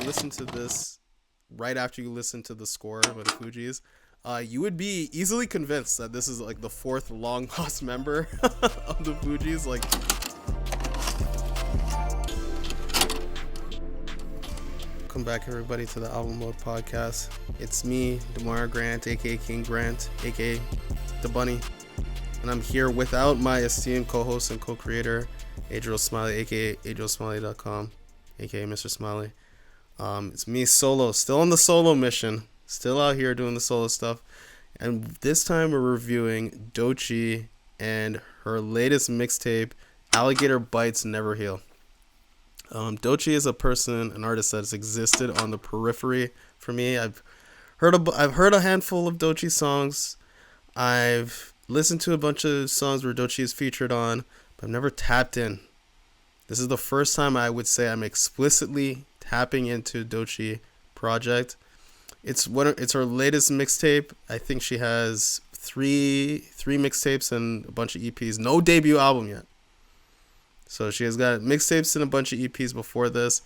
listen to this right after you listen to the score by the Fugees, you would be easily convinced that this is like the fourth long lost member of the Fugees. Like, welcome back everybody to the Album Mode Podcast. It's me, Démar Grant, aka King Grant, aka the Bunny, and I'm here without my esteemed co-host and co-creator, Adriel Smiley, aka AdrielSmiley.com, aka Mr. Smiley. It's me solo, still on the solo mission, still out here doing the solo stuff, and this time we're reviewing Doechii and her latest mixtape, Alligator Bites Never Heal. Doechii is an artist that's existed on the periphery for me. I've heard a handful of Doechii songs. I've listened to a bunch of songs where Doechii is featured on, but I've never tapped in. This is the first time I would say I'm explicitly tapping into Doechii project. It's her latest mixtape. I think she has three mixtapes and a bunch of EPs. No debut album yet. So she has got mixtapes and a bunch of EPs before this.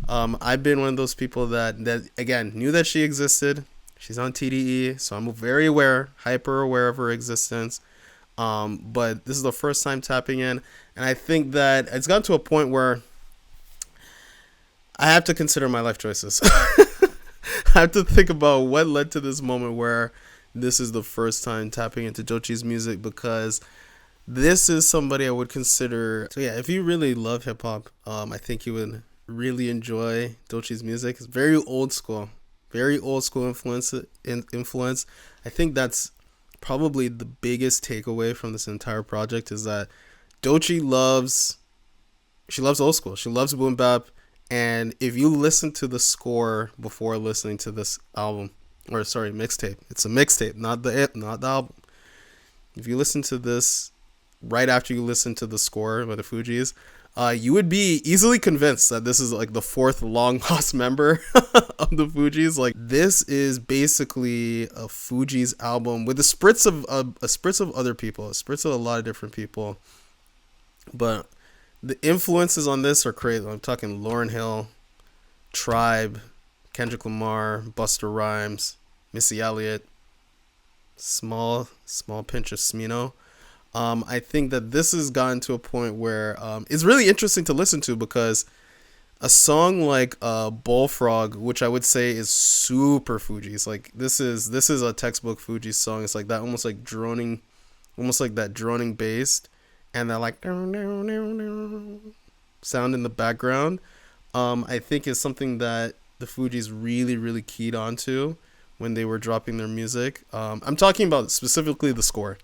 I've been one of those people that again knew that she existed. She's on TDE, so I'm very hyper aware of her existence. But this is the first time tapping in, and I think that it's gotten to a point where I have to consider my life choices. I have to think about what led to this moment where this is the first time tapping into Doechii's music, because this is somebody I would consider. So yeah, if you really love hip hop, I think you would really enjoy Doechii's music. It's very old school influence. I think that's probably the biggest takeaway from this entire project, is that Doechii loves old school. She loves boom bap. And if you listen to the score before listening to this mixtape, it's a mixtape, not the album. If you listen to this right after you listen to the score by the Fugees, you would be easily convinced that this is like the fourth long lost member of the Fugees. Like, this is basically a Fugees album with a spritz of other people, a spritz of a lot of different people, but the influences on this are crazy. I'm talking Lauryn Hill, Tribe, Kendrick Lamar, Busta Rhymes, Missy Elliott, small pinch of Smino. I think that this has gotten to a point where it's really interesting to listen to, because a song like Bullfrog, which I would say is super Fugees, like this is a textbook Fugees song. It's like that, almost like that droning bass, and that like sound in the background. I think is something that the Fugees really, really keyed onto when they were dropping their music. I'm talking about specifically the score.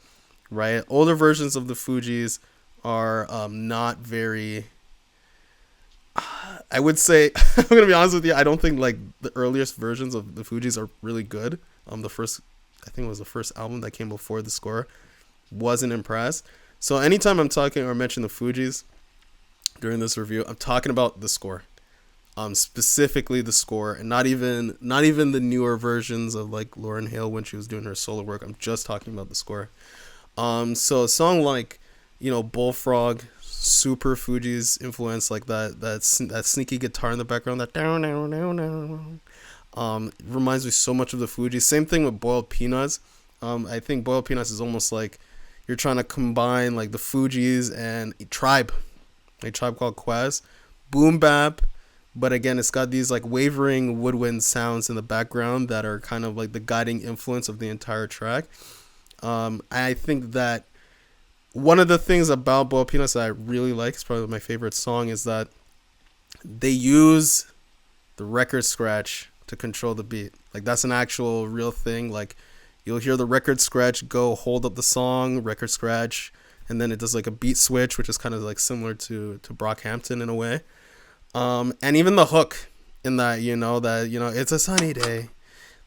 Right, older versions of the Fugees are not very. I would say, I'm gonna be honest with you, I don't think like the earliest versions of the Fugees are really good. I think it was the first album that came before the score, wasn't impressed. So anytime I'm talking or mention the Fugees during this review, I'm talking about the score, specifically the score, and not even the newer versions of like Lauryn Hill when she was doing her solo work. I'm just talking about the score. So a song like, Bullfrog, super Fugees influence, like that sneaky guitar in the background, that down, reminds me so much of the Fugees. Same thing with Boiled Peanuts. I think Boiled Peanuts is almost like you're trying to combine like the Fugees and a Tribe Called Quest, boom bap, but again, it's got these like wavering woodwind sounds in the background that are kind of like the guiding influence of the entire track. I think that one of the things about Boiled Peanuts that I really like, is probably my favorite song, is that they use the record scratch to control the beat. Like, that's an actual real thing. Like, you'll hear the record scratch go hold up the song, record scratch, and then it does like a beat switch, which is kind of like similar to Brockhampton in a way. And even the hook in that, it's a sunny day,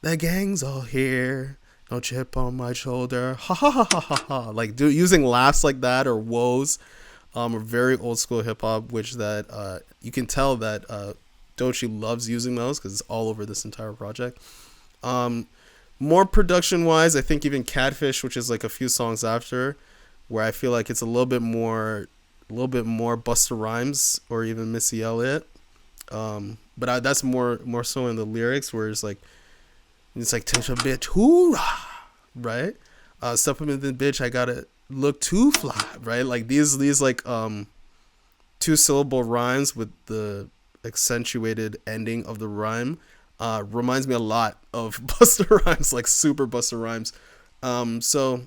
the gang's all here, no chip on my shoulder, ha ha ha ha ha ha. Like, using laughs like that, or woes, are very old school hip hop, which that you can tell that Doechii loves using those, because it's all over this entire project. More production wise, I think even Catfish, which is like a few songs after, where I feel like it's a little bit more Busta Rhymes or even Missy Elliott. But that's more so in the lyrics where it's like tension bitch, hoorah, right? Step up in the bitch, I gotta look too fly, right? Like these like 2-syllable rhymes with the accentuated ending of the rhyme reminds me a lot of Busta Rhymes, like super Busta Rhymes. So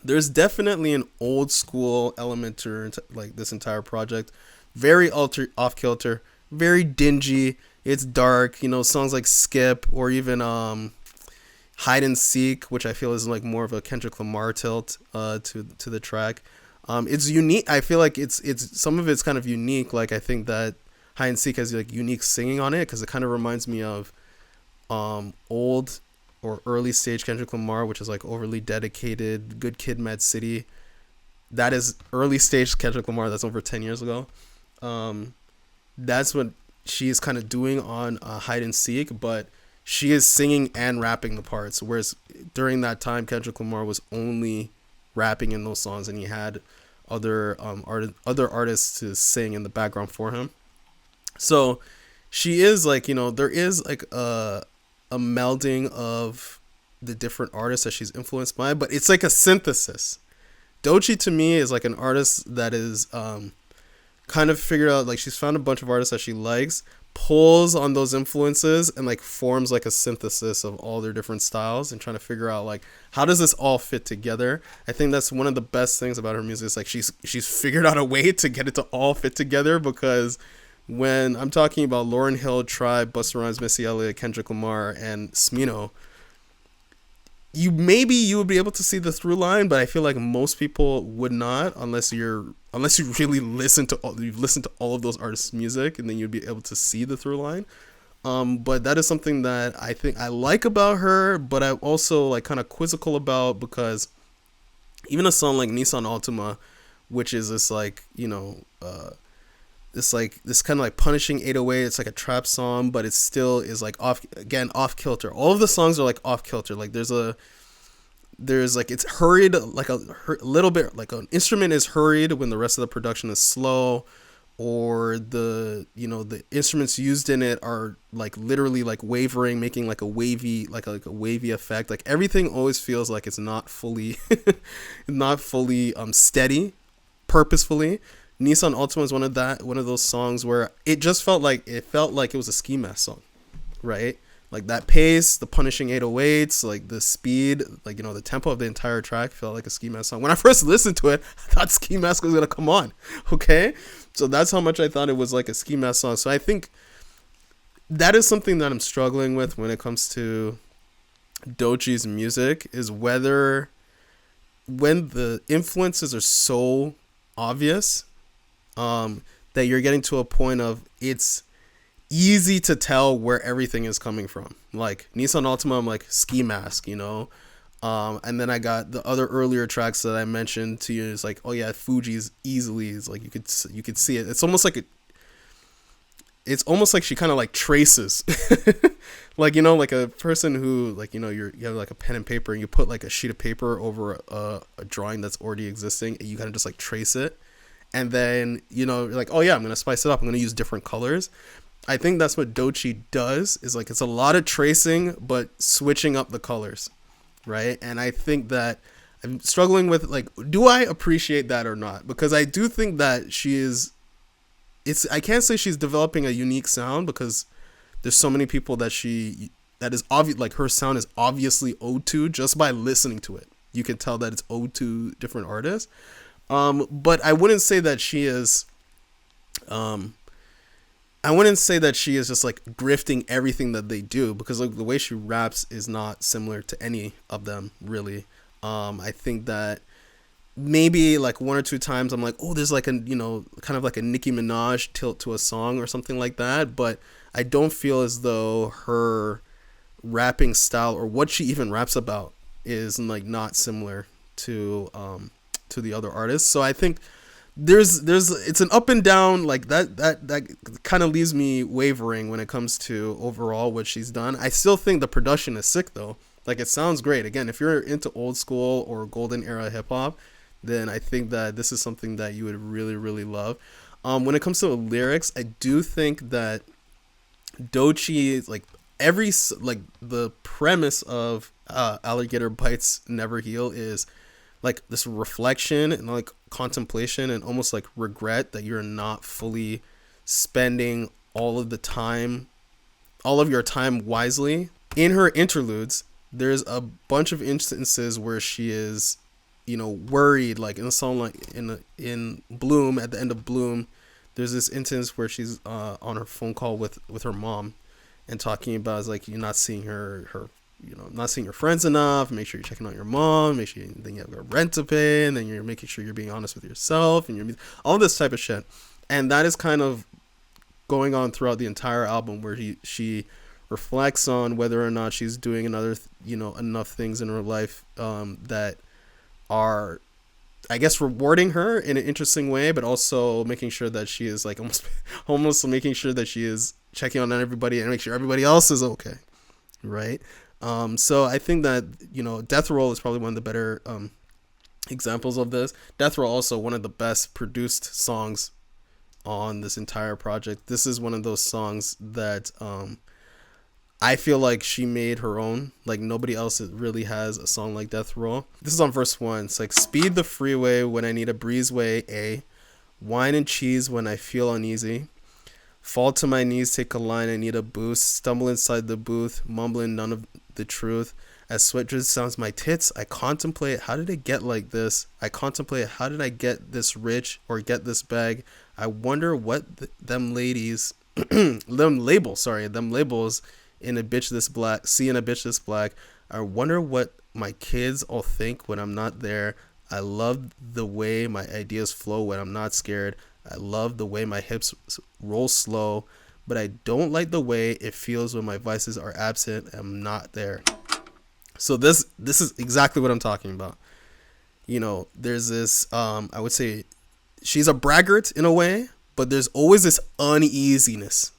there's definitely an old school element to like this entire project. Very off kilter, very dingy. It's dark, songs like Skip or even Hide and Seek, which I feel is like more of a Kendrick Lamar tilt to the track. It's unique. I feel like it's some of it's kind of unique. Like I think that Hide and Seek has like unique singing on it because it kind of reminds me of old or early stage Kendrick Lamar, which is like overly dedicated, Good Kid, Mad City. That is early stage Kendrick Lamar. That's over 10 years ago. That's what she's kind of doing on Hide and Seek, but she is singing and rapping the parts. Whereas during that time, Kendrick Lamar was only rapping in those songs, and he had other artists to sing in the background for him. So she is like, there is like a melding of the different artists that she's influenced by, but it's like a synthesis. Doechii to me is like an artist that is kind of figured out, like she's found a bunch of artists that she likes, pulls on those influences and like forms like a synthesis of all their different styles and trying to figure out like how does this all fit together. I think that's one of the best things about her music is like she's figured out a way to get it to all fit together, because when I'm talking about Lauryn Hill, Tribe, Busta Rhymes, Missy Elliott, Kendrick Lamar, and Smino, you would be able to see the through line, but I feel like most people would not unless you really listen to all of those artists' music, and then you'd be able to see the through line. But that is something that I think I like about her, but I'm also like kind of quizzical about, because even a song like Nissan Altima, which is this like this kind of like punishing 808, it's like a trap song, but it still is like off kilter. All of the songs are like off kilter. Like there's like it's hurried, like a little bit, like an instrument is hurried when the rest of the production is slow, or the instruments used in it are like literally like wavering, making like a wavy effect. Like everything always feels like it's not fully steady purposefully. Nissan Altima is one of those songs where it just felt like it was a ski mask song, right? Like that pace, the punishing 808s, like the speed, like the tempo of the entire track felt like a ski mask song. When I first listened to it, I thought Ski Mask was gonna come on. Okay, so that's how much I thought it was like a ski mask song. So I think that is something that I'm struggling with when it comes to Doechii's music, is when the influences are so obvious that you're getting to a point of it's easy to tell where everything is coming from. Like Nissan Altima, I'm like Ski Mask, and then I got the other earlier tracks that I mentioned to you. It's like, oh yeah, Fugees easily is like you could see it. It's almost like she kind of like traces, like like a person who like you have like a pen and paper and you put like a sheet of paper over a drawing that's already existing, and you kind of just like trace it, and then you're like, oh yeah, I'm gonna spice it up. I'm gonna use different colors. I think that's what Doechii does, is like it's a lot of tracing but switching up the colors, right? And I think that I'm struggling with like, do I appreciate that or not? Because I do think that I can't say she's developing a unique sound, because there's so many people that is obvious, like her sound is obviously ode to just by listening to it. You can tell that it's ode to different artists. But I wouldn't say that she is just like grifting everything that they do, because like the way she raps is not similar to any of them really. I think that maybe like one or two times I'm like, oh, there's like a kind of like a Nicki Minaj tilt to a song or something like that, but I don't feel as though her rapping style or what she even raps about is like not similar to the other artists. So I think there's it's an up and down, like that kind of leaves me wavering when it comes to overall what she's done. I still think the production is sick though. Like it sounds great. Again, if you're into old school or golden era hip hop, then I think that this is something that you would really, really love. When it comes to the lyrics, I do think that Doechii, like like the premise of Alligator Bites Never Heal is like this reflection and like contemplation and almost like regret that you're not fully spending all of your time wisely. In her interludes, there's a bunch of instances where she is, worried. Like in a song like in Bloom, at the end of Bloom, there's this instance where she's on her phone call with her mom and talking about is like you're not seeing her not seeing your friends enough. Make sure you're checking out your mom. Make sure then you have a rent to pay, and then you're making sure you're being honest with yourself, and you're all this type of shit. And that is kind of going on throughout the entire album, where she reflects on whether or not she's doing enough things in her life that are, I guess, rewarding her in an interesting way, but also making sure that she is like almost making sure that she is checking on everybody and make sure everybody else is okay, right? So I think that Death Roll is probably one of the better examples of this. Death Roll also one of the best produced songs on this entire project. This is one of those songs that I feel like she made her own. Like nobody else really has a song like Death Roll. This is on verse 1. It's like, speed the freeway when I need a breezeway, wine and cheese when I feel uneasy, fall to my knees, take a line, I need a boost, stumble inside the booth, mumbling none of the truth. As sweat drips sounds my tits, I contemplate, how did it get like this? I contemplate, how did I get this rich or get this bag? I wonder what them labels in a bitch this black, see in a bitch this black. I wonder what my kids all think when I'm not there. I love the way my ideas flow when I'm not scared. I love the way my hips roll slow, but I don't like the way it feels when my vices are absent and I'm not there. So this is exactly what I'm talking about. There's this, I would say she's a braggart in a way, but there's always this uneasiness.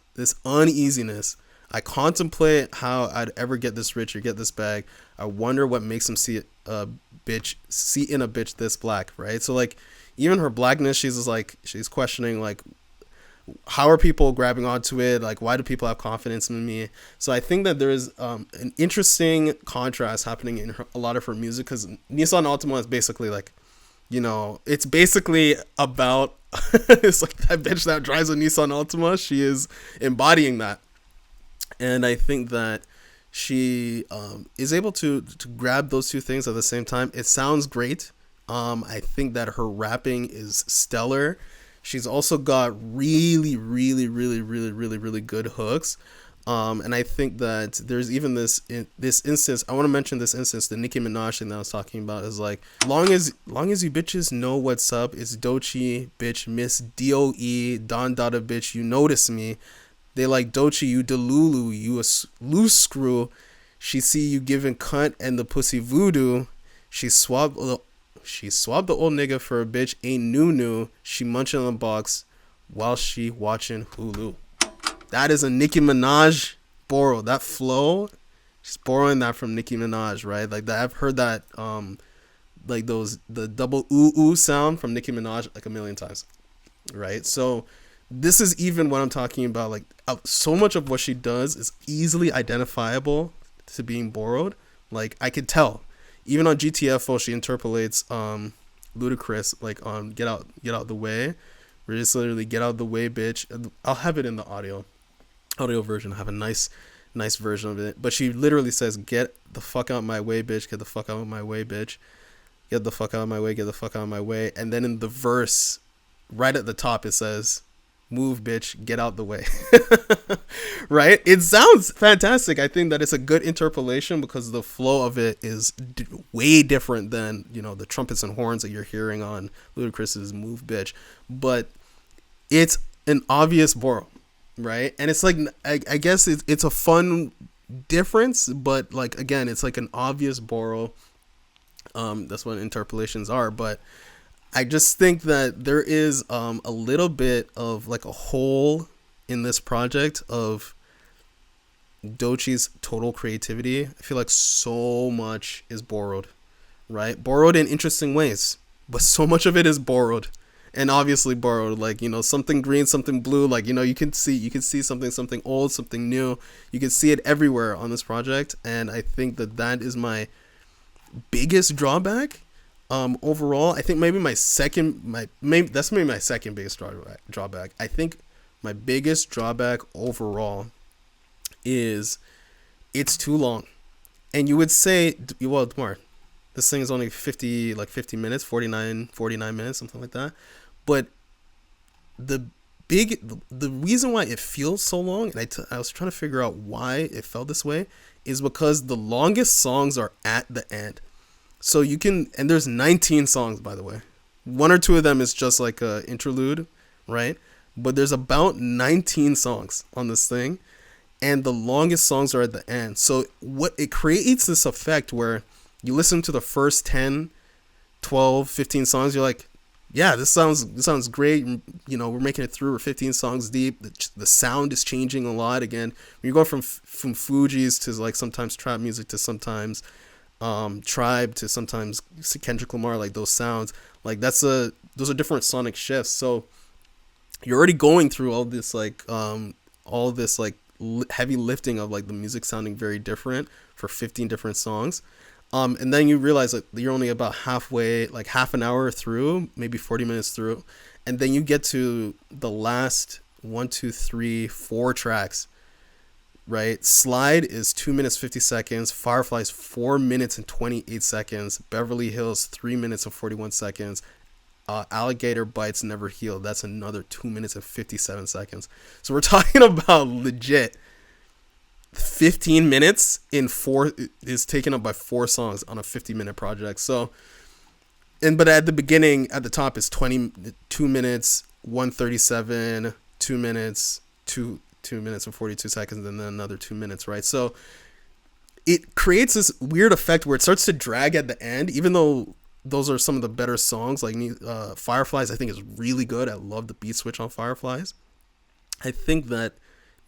I contemplate how I'd ever get this rich or get this bag. I wonder what makes him see in a bitch this black, right? So like even her blackness, she's questioning like, how are people grabbing onto it? Like, why do people have confidence in me? So I think that there is an interesting contrast happening in a lot of her music, because Nissan Altima is basically like, it's basically about it's like that bitch that drives a Nissan Altima. She is embodying that. And I think that she is able to grab those two things at the same time. It sounds great. I think that her rapping is stellar. She's also got really, really, really, really, really, really good hooks. And I think that there's even this instance. I want to mention this instance, the Nicki Minaj thing that I was talking about, is like, long as you bitches know what's up, it's Doechii, bitch, Miss DOE, Don Dada, bitch, you notice me. They like Doechii, you delulu, you a loose screw. She see you giving cunt and the pussy voodoo. She swabbed the old nigga for a bitch, ain't new. She munching on the box while she watching Hulu. That is a Nicki Minaj borrow. That flow, she's borrowing that from Nicki Minaj, right? Like that, I've heard that, like the double ooh sound from Nicki Minaj like a million times, right? So this is even what I'm talking about. Like so much of what she does is easily identifiable to being borrowed. Like I could tell, even on GTFO, she interpolates Ludacris like on Get Out the Way. Where it's literally get out the way, bitch. I'll have it in the audio version. I have a nice version of it. But she literally says, get the fuck out my way, bitch. Get the fuck out of my way, bitch. Get the fuck out of my way. Get the fuck out of my way. And then in the verse, right at the top, it says, move, bitch. Get out the way. Right? It sounds fantastic. I think that it's a good interpolation because the flow of it is way different than, the trumpets and horns that you're hearing on Ludacris's Move, Bitch. But it's an obvious borrow, right? And it's like, I guess it's a fun difference, but like, again, it's like an obvious borrow. That's what interpolations are. But I just think that there is a little bit of like a hole in this project of Doechii's total creativity. I feel like so much is borrowed, right? Borrowed in interesting ways, but so much of it is borrowed. and obviously borrowed, like, you know, something green, something blue, like, you know, you can see something old, something new. You can see it everywhere on this project, and I think that is my biggest drawback. Overall, I think maybe my second biggest drawback. I think my biggest drawback overall is it's too long. And you would say, well, Démar, this thing is only 50 minutes, 49 minutes, something like that. But the reason why it feels so long, and I was trying to figure out why it felt this way, is because the longest songs are at the end. So you can, and there's 19 songs, by the way. One or two of them is just like a interlude, right? But there's about 19 songs on this thing, and the longest songs are at the end. So what it creates this effect where you listen to the first 10, 12, 15 songs, you're like, yeah, this sounds great. You know, we're making it through. We're 15 songs deep. The sound is changing a lot. Again, when you go from Fugees to like sometimes trap music to sometimes Tribe to sometimes Kendrick Lamar, like those sounds, like those are different sonic shifts. So you're already going through all this heavy lifting of like the music sounding very different for 15 different songs. And then you realize that you're only about halfway, like half an hour through, maybe 40 minutes through. And then you get to the last 1, 2, 3, 4 tracks, right? Slide is 2 minutes, 50 seconds. Fireflies, 4 minutes and 28 seconds. Beverly Hills, 3 minutes and 41 seconds. Alligator Bites Never Heal. That's another 2 minutes and 57 seconds. So we're talking about legit 15 minutes is taken up by 4 songs on a 50-minute project. So, but at the beginning, at the top is 22 minutes, 137, 2 minutes, 2 minutes and 42 seconds, and then another 2 minutes, right? So it creates this weird effect where it starts to drag at the end, even though those are some of the better songs. Like Fireflies, I think, is really good. I love the beat switch on Fireflies. I think that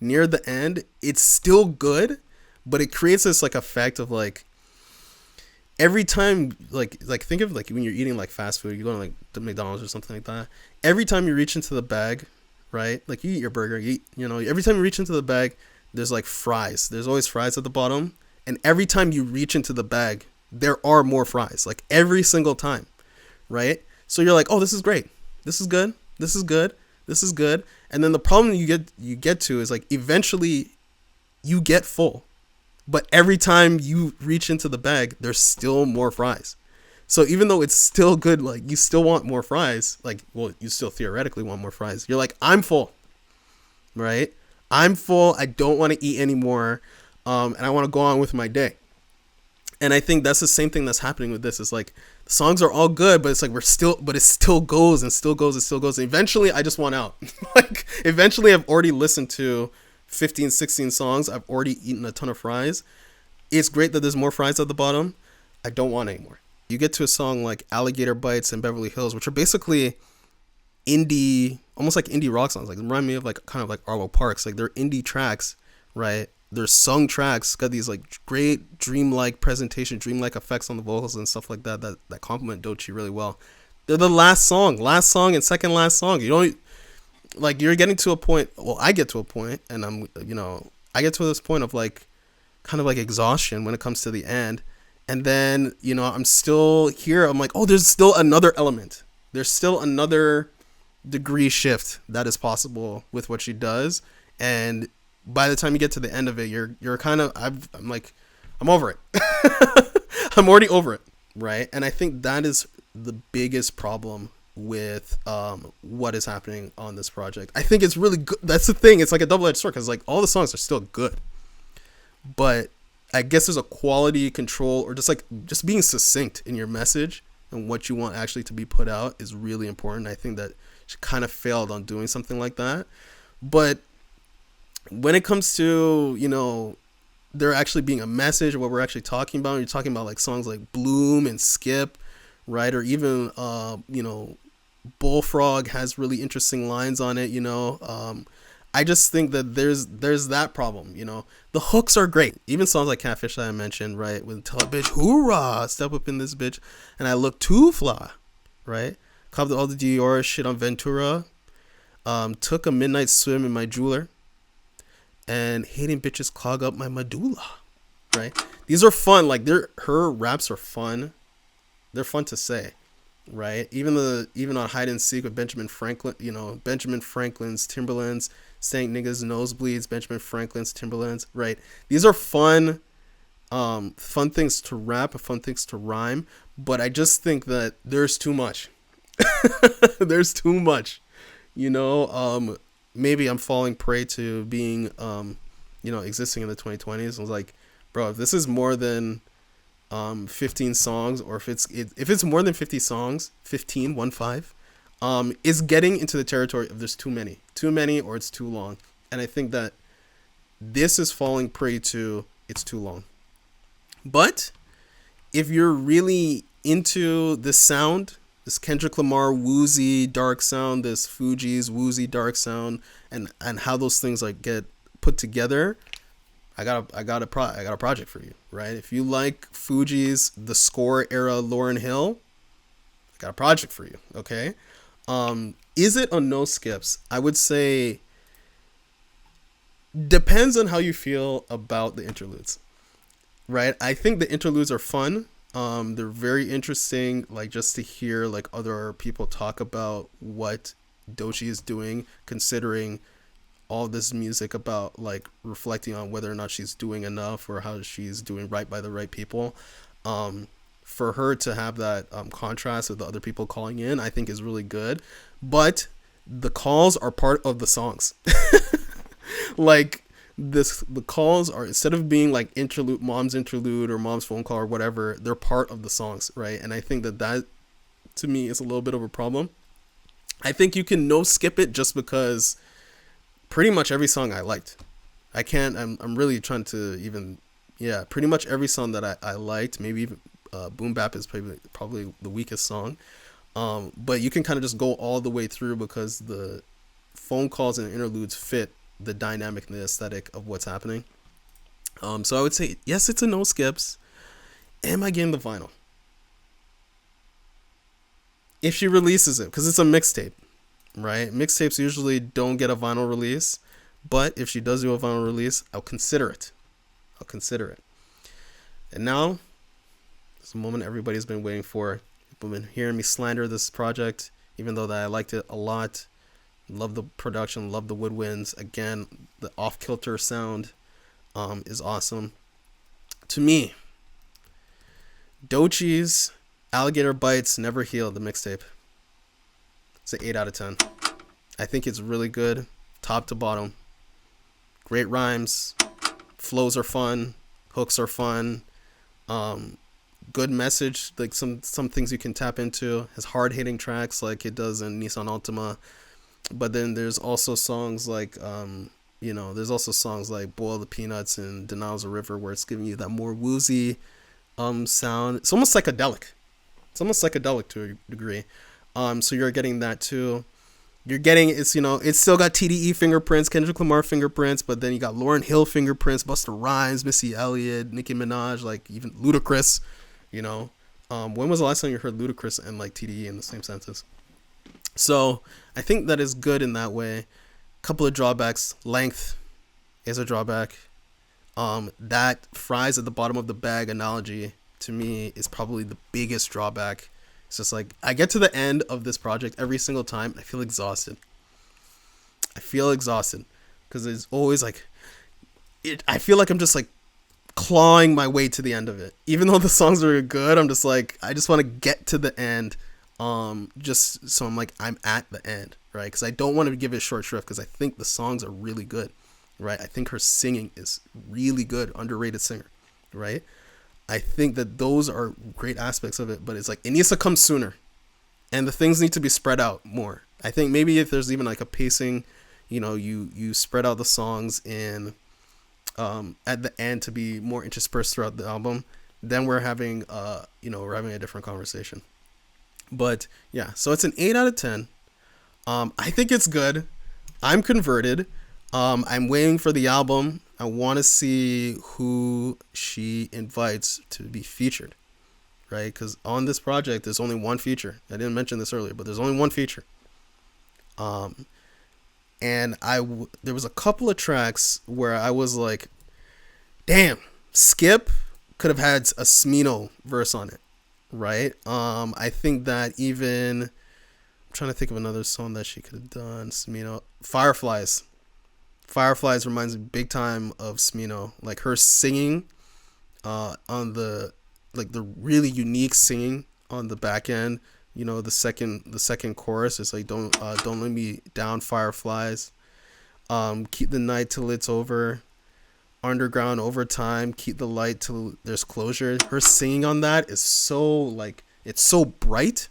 near the end, it's still good, but it creates this like effect of like every time, like think of like when you're eating like fast food, you go to like the McDonald's or something like that. Every time you reach into the bag, right? Like you eat your burger, every time you reach into the bag, there's like fries. There's always fries at the bottom, and every time you reach into the bag, there are more fries, like every single time, right? So you're like, oh, this is great. This is good. This is good. This is good. And then the problem you get to is like eventually you get full, but every time you reach into the bag, there's still more fries. So even though it's still good, like you still want more fries, like, well, you still theoretically want more fries. You're like, I'm full, right? I'm full. I don't want to eat anymore. And I want to go on with my day. And I think that's the same thing that's happening with this. It's like the songs are all good, but it's like it still goes and still goes and still goes. And eventually I just want out. Like eventually I've already listened to 15, 16 songs. I've already eaten a ton of fries. It's great that there's more fries at the bottom. I don't want any more. You get to a song like Alligator Bites and Beverly Hills, which are basically indie, almost like indie rock songs. Like they remind me of like kind of like Arlo Parks. Like they're indie tracks, right? They're sung tracks, got these like great dreamlike presentation, dreamlike effects on the vocals and stuff like that complement Doechii really well. They're the last song and second last song. You don't, like, you're getting to a point. Well, I get to a point, and I get to this point of like kind of like exhaustion when it comes to the end. And then, I'm still here. I'm like, oh, there's still another element. There's still another degree shift that is possible with what she does. And by the time you get to the end of it, you're kind of, I'm over it. I'm already over it, right? And I think that is the biggest problem with what is happening on this project. I think it's really good. That's the thing. It's like a double-edged sword because like all the songs are still good, but I guess there's a quality control or just being succinct in your message and what you want actually to be put out is really important. I think that she kind of failed on doing something like that. But when it comes to, there actually being a message or what we're actually talking about, you're talking about like songs like Bloom and Skip, right? Or even, Bullfrog has really interesting lines on it, I just think that there's that problem, The hooks are great. Even songs like Catfish that I mentioned, right? With Tell a Bitch, hoorah, step up in this bitch, and I look too fly, right? Copped all the Dior shit on Ventura. Took a midnight swim in my jeweler. And hating bitches clog up my medulla. Right? These are fun. Like, her raps are fun. They're fun to say. Right? Even on Hide and Seek with Benjamin Franklin, Benjamin Franklin's Timberlands, Stank Niggas Nosebleeds, Benjamin Franklin's Timberlands, right? These are fun things to rap, fun things to rhyme, but I just think that there's too much. There's too much. Maybe I'm falling prey to being existing in the 2020s. I was like, bro, if this is more than 15 songs, or if it's more than 50 songs, 15 is getting into the territory of there's too many or it's too long. And I think that this is falling prey to it's too long. But if you're really into this sound, this Kendrick Lamar woozy dark sound, this Fugees woozy dark sound, and how those things like get put together, I got a project for you, right? If you like Fugees, the Score era Lauryn Hill, I got a project for you, okay? Is it a no skips? I would say depends on how you feel about the interludes, right? I think the interludes are fun. They're very interesting, like just to hear like other people talk about what Doechii is doing, considering all this music about like reflecting on whether or not she's doing enough or how she's doing right by the right people. For her to have that contrast with the other people calling in, I think is really good. But the calls are part of the songs. Like the calls are, instead of being like mom's interlude or mom's phone call or whatever, they're part of the songs, right? And I think that to me is a little bit of a problem. I think you can no skip it just because pretty much every song I liked. I'm really trying to pretty much every song that I liked, maybe even Boom Bap is probably the weakest song. But you can kind of just go all the way through because the phone calls and interludes fit the dynamic and the aesthetic of what's happening. So I would say, yes, it's a no skips. Am I getting the vinyl? If she releases it, because it's a mixtape, right? Mixtapes usually don't get a vinyl release, but if she does do a vinyl release, I'll consider it. And now, it's the moment everybody's been waiting for. People have been hearing me slander this project, even though that I liked it a lot. Love the production, love the woodwinds. Again, the off-kilter sound is awesome. To me, Doechii's Alligator Bites Never Heal, the mixtape. It's an 8 out of 10. I think it's really good, top to bottom. Great rhymes, flows are fun, hooks are fun. Good message, like some things you can tap into. Has hard-hitting tracks like it does in Nissan Altima. But then there's also songs like, Boil the Peanuts and Denial's a River, where it's giving you that more woozy sound. It's almost psychedelic. To a degree. So you're getting that too. It's still got TDE fingerprints, Kendrick Lamar fingerprints, but then you got Lauryn Hill fingerprints, Busta Rhymes, Missy Elliott, Nicki Minaj, like even Ludacris, when was the last time you heard Ludacris and like TDE in the same sentence? So I think that is good in that way. Couple of drawbacks. Length is a drawback. That fries at the bottom of the bag analogy to me is probably the biggest drawback. It's just like I get to the end of this project every single time, I feel exhausted. Because it's always like I feel like I'm just like clawing my way to the end of it. Even though the songs are good, I'm just like, I just want to get to the end. Just so I'm like, I'm at the end, right? Because I don't want to give it short shrift, because I think the songs are really good, right? I think her singing is really good, underrated singer, right? I think that those are great aspects of it, but it's like, it needs to come sooner, and the things need to be spread out more. I think maybe if there's even like a pacing, you spread out the songs in at the end to be more interspersed throughout the album, then we're having a different conversation. But yeah, so it's an 8 out of 10. I think it's good. I'm converted. I'm waiting for the album. I want to see who she invites to be featured, right? Because on this project, there's only one feature. I didn't mention this earlier, but there's only one feature. And there was a couple of tracks where I was like, damn, SKIPP could have had a Smino verse on it, right? I think that even, I'm trying to think of another song that she could have done. Smino, Fireflies reminds me big time of Smino, like her singing on the really unique singing on the back end. You know, the second chorus is like, don't let me down, Fireflies, keep the night till it's over, underground overtime, keep the light till there's closure. Her singing on that is so, like, it's so bright,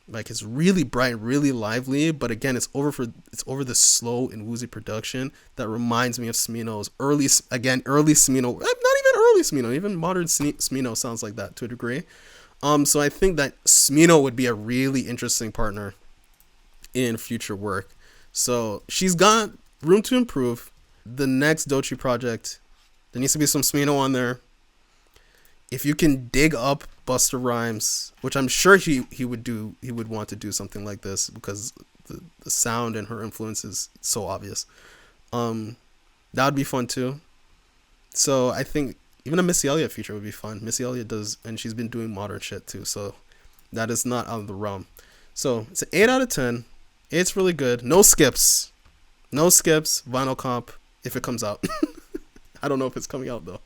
like it's really bright, really lively, but again, it's over the slow and woozy production that reminds me of Smino's early Smino, not even early Smino, even modern Smino sounds like that to a degree. So I think that Smino would be a really interesting partner in future work. So she's got room to improve. The next Doechii project, there needs to be some Smino on there. If you can dig up Busta Rhymes, which I'm sure he would want to do something like this because the sound and her influence is so obvious. That would be fun too. So I think even a Missy Elliott feature would be fun. Missy Elliott does, and she's been doing modern shit too, so that is not out of the realm. So it's an 8 out of 10. It's really good. No skips. Vinyl comp if it comes out. I don't know if it's coming out though.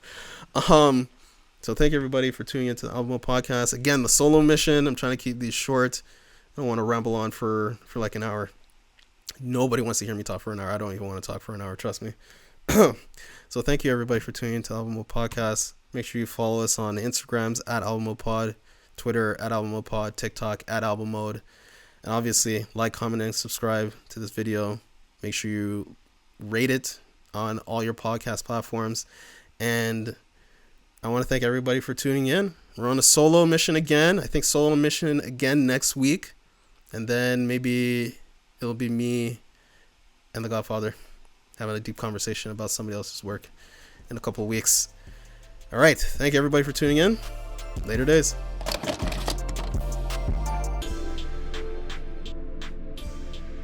So thank you everybody for tuning into the Album Podcast. Again, the solo mission. I'm trying to keep these short. I don't want to ramble on for like an hour. Nobody wants to hear me talk for an hour. I don't even want to talk for an hour. Trust me. So thank you everybody for tuning into Album Podcast. Make sure you follow us on Instagrams at AlbumoPod, Twitter at AlbumoPod, TikTok at Album Mode, and obviously like, comment, and subscribe to this video. Make sure you rate it on all your podcast platforms, and I want to thank everybody for tuning in. We're on a solo mission again. I think solo mission again next week, and then maybe it'll be me and the Godfather having a deep conversation about somebody else's work in a couple of weeks. All right. Thank you everybody for tuning in. Later days.